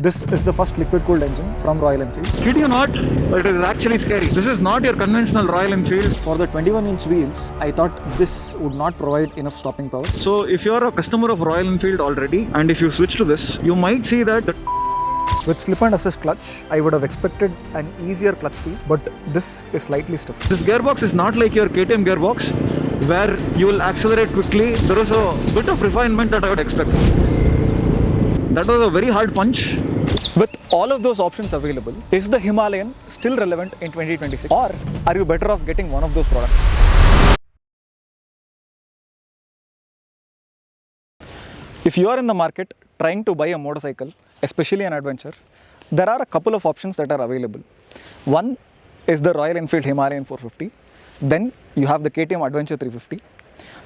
This is the first liquid-cooled engine from Royal Enfield. Kid you not, it is actually scary. This is not your conventional Royal Enfield. For the 21-inch wheels, I thought this would not provide enough stopping power. So if you are a customer of Royal Enfield already, and if you switch to this, you might see that with slip and assist clutch, I would have expected an easier clutch feel, but this is slightly stiff. this gearbox is not like your KTM gearbox, where you will accelerate quickly. There is a bit of refinement that I would expect. That was a very hard punch. With all of those options available, is the Himalayan still relevant in 2026, or are you better off getting one of those products? If you are in the market trying to buy a motorcycle, especially an adventure, there are a couple of options that are available. One is the Royal Enfield Himalayan 450. Then you have the KTM Adventure 350.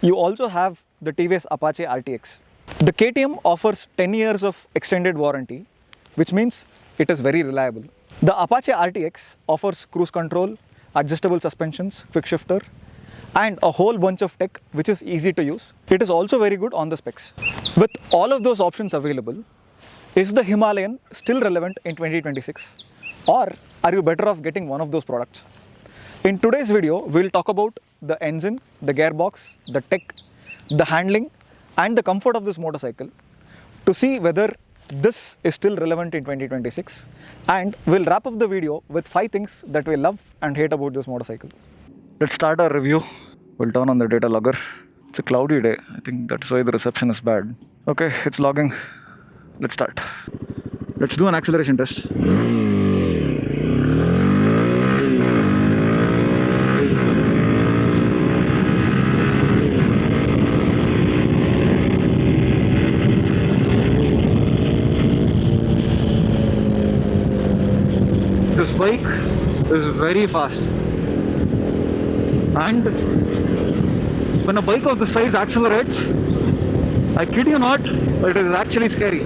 You also have the TVS Apache RTX. The KTM offers 10 years of extended warranty, which means it is very reliable. The Apache RTX offers cruise control, adjustable suspensions, quick shifter, and a whole bunch of tech which is easy to use. It is also very good on the specs. With all of those options available, is the Himalayan still relevant in 2026, or are you better off getting one of those products? In today's video, we'll talk about the engine, the gearbox, the tech, the handling, and the comfort of this motorcycle to see whether this is still relevant in 2026, and we'll wrap up the video with 5 things that we love and hate about this motorcycle. Let's start our review. We'll turn on the data logger. It's a cloudy day. I think that's why the reception is bad. Okay, it's logging. Let's start. Let's do an acceleration test. This bike is very fast, and when a bike of this size accelerates, I kid you not, it is actually scary.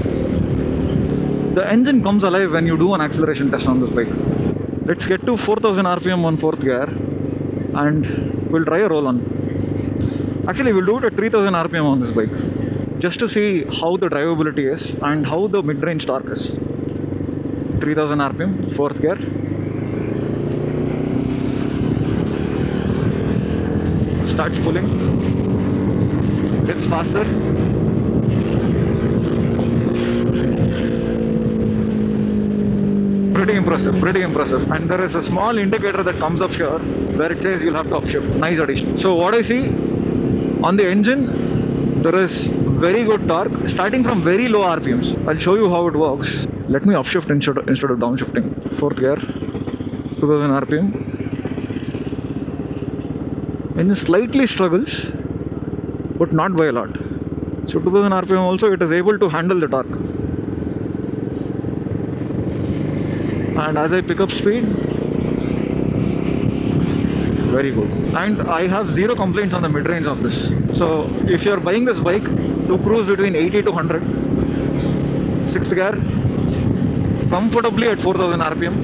The engine comes alive when you do an acceleration test on this bike. Let's get to 4000 RPM on 4th gear and we'll try a roll on. Actually, we'll do it at 3000 RPM on this bike just to see how the drivability is and how the mid-range torque is. 3000 RPM, 4th gear. Starts pulling. Gets faster. Pretty impressive. And there is a small indicator that comes up here where it says you'll have to upshift. Nice addition. So what I see on the engine, there is very good torque starting from very low RPMs. I'll show you how it works. Let me upshift instead of downshifting. 4th gear, 2000 RPM. Engine slightly struggles, but not by a lot. So 2000 RPM also it is able to handle the torque. And as I pick up speed, very good. And I have zero complaints on the mid-range of this. So if you're buying this bike to cruise between 80 to 100, 6th gear, comfortably at 4000 RPM.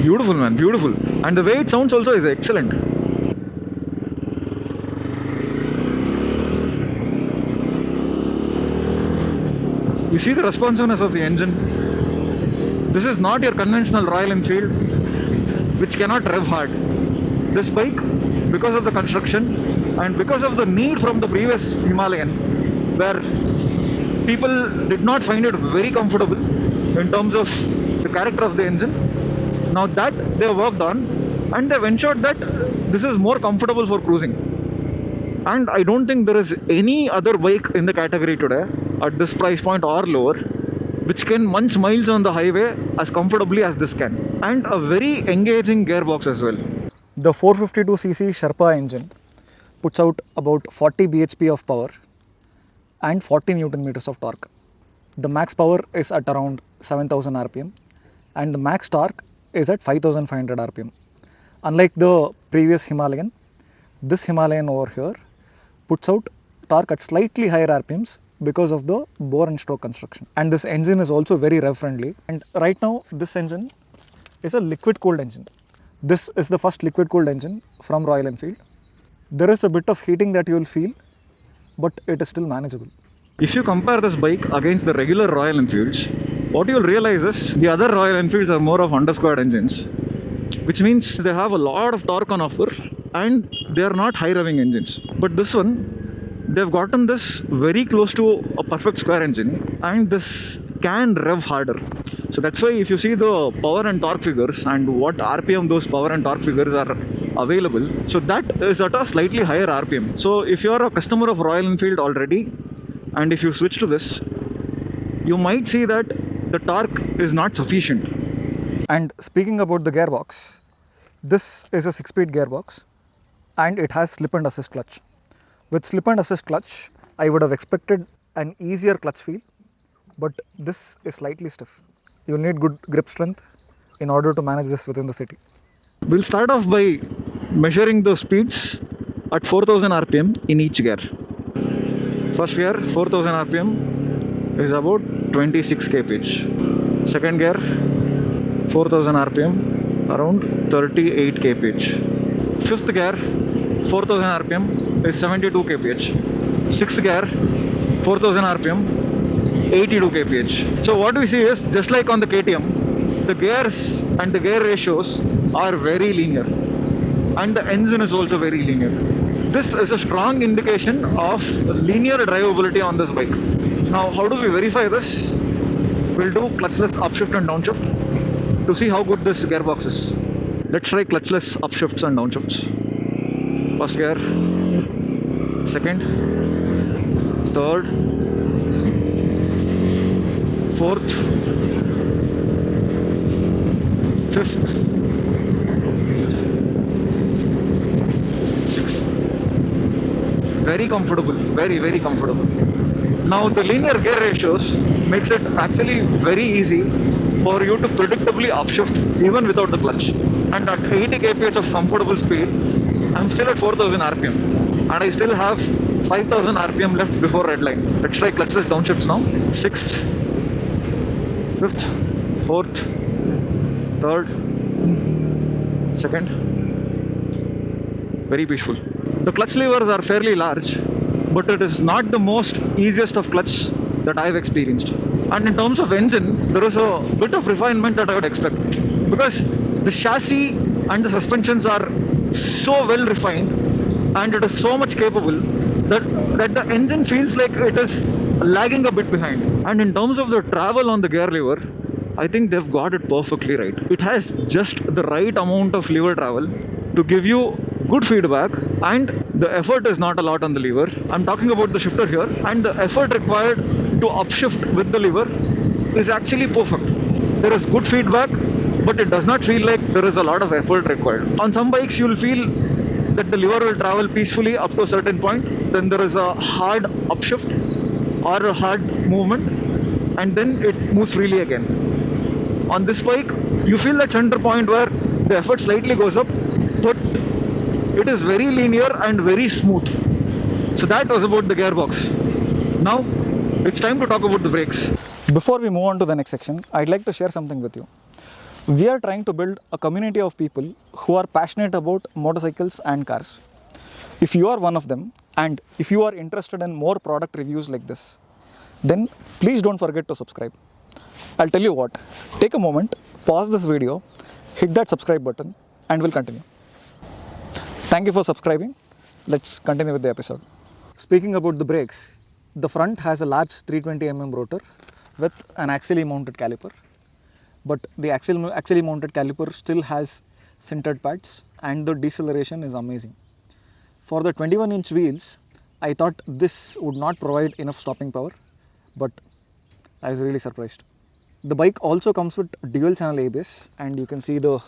Beautiful, man, beautiful. And the way it sounds also is excellent. You see the responsiveness of the engine. This is not your conventional Royal Enfield, which cannot rev hard. This bike, because of the construction and because of the need from the previous Himalayan, where people did not find it very comfortable in terms of the character of the engine, now that they have worked on and they've ensured that this is more comfortable for cruising. And I don't think there is any other bike in the category today at this price point or lower which can munch miles on the highway as comfortably as this can. And a very engaging gearbox as well. The 452cc Sherpa engine puts out about 40 bhp of power and 40 Newton meters of torque. The max power is at around 7000 RPM and the max torque is at 5500 RPM. Unlike the previous Himalayan, this Himalayan over here puts out torque at slightly higher RPMs because of the bore and stroke construction. And this engine is also very rev friendly. And right now this engine is a liquid cooled engine. This is the first liquid cooled engine from Royal Enfield. There is a bit of heating that you will feel, but it is still manageable. If you compare this bike against the regular Royal Enfields, what you'll realize is the other Royal Enfields are more of undersquared engines, which means they have a lot of torque on offer and they are not high-revving engines. But this one, they've gotten this very close to a perfect square engine, and this can rev harder. So that's why if you see the power and torque figures and what RPM those power and torque figures are available, so that is at a slightly higher RPM. So if you are a customer of Royal Enfield already, and if you switch to this, you might see that the torque is not sufficient. And speaking about the gearbox, this is a 6-speed gearbox and it has slip and assist clutch. With slip and assist clutch, I would have expected an easier clutch feel, but this is slightly stiff. You need good grip strength in order to manage this within the city. We'll start off by measuring the speeds at 4000 RPM in each gear. First gear, 4000 RPM is about 26 kph. Second gear, 4000 RPM, around 38 kph. Fifth gear, 4000 RPM is 72 kph. Sixth gear, 4000 RPM, 82 kph. So what we see is, just like on the KTM, the gears and the gear ratios are very linear, and the engine is also very linear. This is a strong indication of linear drivability on this bike. Now, how do we verify this? We'll do clutchless upshift and downshift to see how good this gearbox is. Let's try clutchless upshifts and downshifts. First gear, second, third, fourth, fifth, sixth. Very comfortable, very comfortable. Now the linear gear ratios makes it actually very easy for you to predictably upshift even without the clutch. And at 80 kph of comfortable speed, I'm still at 4000 RPM and I still have 5000 RPM left before red line. Let's try clutchless downshifts now. 6th, 5th, 4th, 3rd, 2nd. Very peaceful. The clutch levers are fairly large, but it is not the most easiest of clutch that I've experienced. And in terms of engine, there is a bit of refinement that I would expect, because the chassis and the suspensions are so well refined and it is so much capable that the engine feels like it is lagging a bit behind. And in terms of the travel on the gear lever, I think they've got it perfectly right. It has just the right amount of lever travel to give you good feedback, and the effort is not a lot on the lever. I'm talking about the shifter here, and the effort required to upshift with the lever is actually perfect. There is good feedback, but it does not feel like there is a lot of effort required. On some bikes, you'll feel that the lever will travel peacefully up to a certain point, then there is a hard upshift or a hard movement, and then it moves freely again. On this bike, you feel that center point where the effort slightly goes up, but it is very linear and very smooth. So that was about the gearbox. Now it's time to talk about the brakes. Before we move on to the next section, I'd like to share something with you. We are trying to build a community of people who are passionate about motorcycles and cars. If you are one of them, and if you are interested in more product reviews like this, then please don't forget to subscribe. I'll tell you what, take a moment, pause this video, hit that subscribe button, and we'll continue. Thank you for subscribing. Let's continue with the episode. Speaking about the brakes, the front has a large 320mm rotor with an axially mounted caliper, but the axially mounted caliper still has sintered pads and the deceleration is amazing. For the 21-inch wheels, I thought this would not provide enough stopping power, but I was really surprised. The bike also comes with dual channel ABS, and you can see the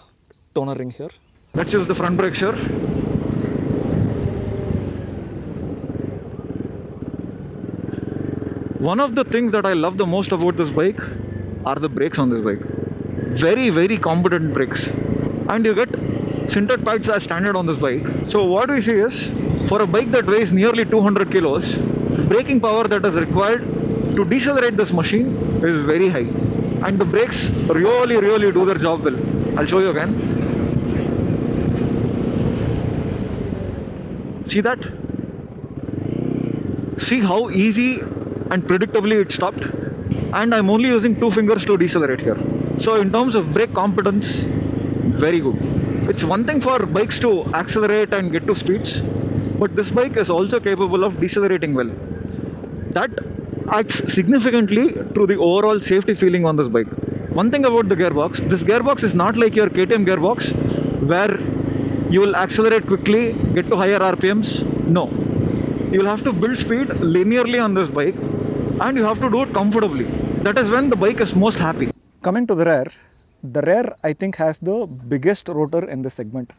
toner ring here. Let's use the front brakes here. One of the things that I love the most about this bike are the brakes on this bike. Very competent brakes. And you get sintered pads as standard on this bike. So what we see is, for a bike that weighs nearly 200 kilos, the braking power that is required to decelerate this machine is very high. And the brakes really do their job well. I'll show you again. See that? See how easy and predictably it stopped? and I'm only using 2 fingers to decelerate here. So in terms of brake competence, very good. It's one thing for bikes to accelerate and get to speeds, but this bike is also capable of decelerating well. That adds significantly to the overall safety feeling on this bike. One thing about the gearbox, this gearbox is not like your KTM gearbox where you will accelerate quickly, get to higher RPMs. No. You will have to build speed linearly on this bike, and you have to do it comfortably. That is when the bike is most happy. Coming to the rear I think has the biggest rotor in this segment.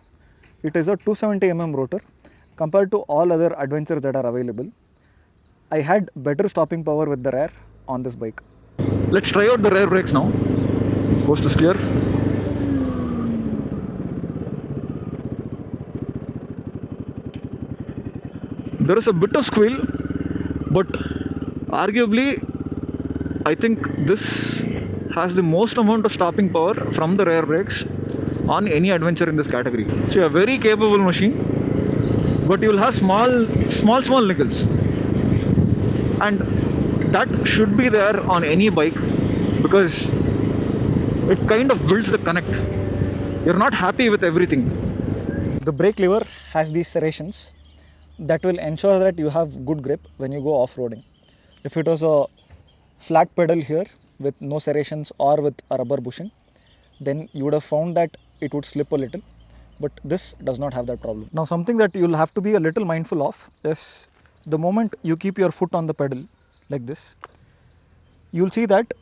It is a 270 rotor compared to all other adventures that are available. I had better stopping power with the rear on this bike. Let's try out the rear brakes now. Coast is clear. There is a bit of squeal, but arguably I think this has the most amount of stopping power from the rear brakes on any adventure in this category. So a very capable machine, but you will have small niggles, and that should be there on any bike because it kind of builds the connect. You're not happy with everything. The brake lever has these serrations that will ensure that you have good grip when you go off-roading. If it was a flat pedal here with no serrations or with a rubber bushing, then you would have found that it would slip a little, but this does not have that problem. Now something that you'll have to be a little mindful of is the moment you keep your foot on the pedal like this, you'll see that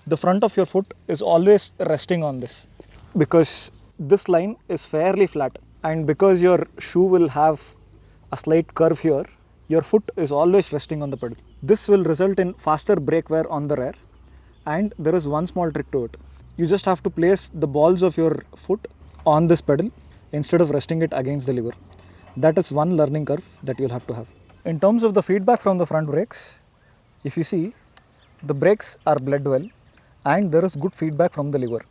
the front of your foot is always resting on this because this line is fairly flat, and because your shoe will have a slight curve here, your foot is always resting on the pedal. This will result in faster brake wear on the rear, and there is one small trick to it. You just have to place the balls of your foot on this pedal instead of resting it against the lever. That is one learning curve that you'll have to have. In terms of the feedback from the front brakes, if you see, the brakes are bled well and there is good feedback from the lever.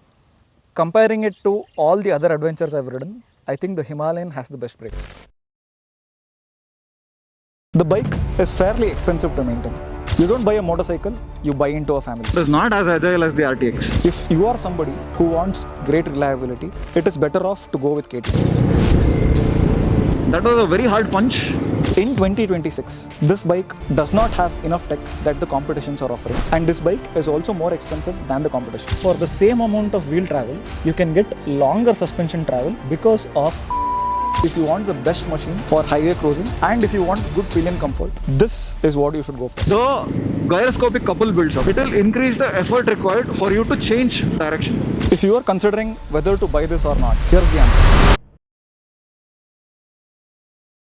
Comparing it to all the other adventures I've ridden, I think the Himalayan has the best brakes. The bike is fairly expensive to maintain. You don't buy a motorcycle, you buy into a family. It is not as agile as the RTX. If you are somebody who wants great reliability, it is better off to go with KTM. That was a very hard punch. In 2026, this bike does not have enough tech that the competitions are offering, and this bike is also more expensive than the competition. For the same amount of wheel travel, you can get longer suspension travel because of, if you want the best machine for highway cruising and if you want good pillion comfort, this is what you should go for. The gyroscopic couple builds up. It will increase the effort required for you to change direction. If you are considering whether to buy this or not, here's the answer.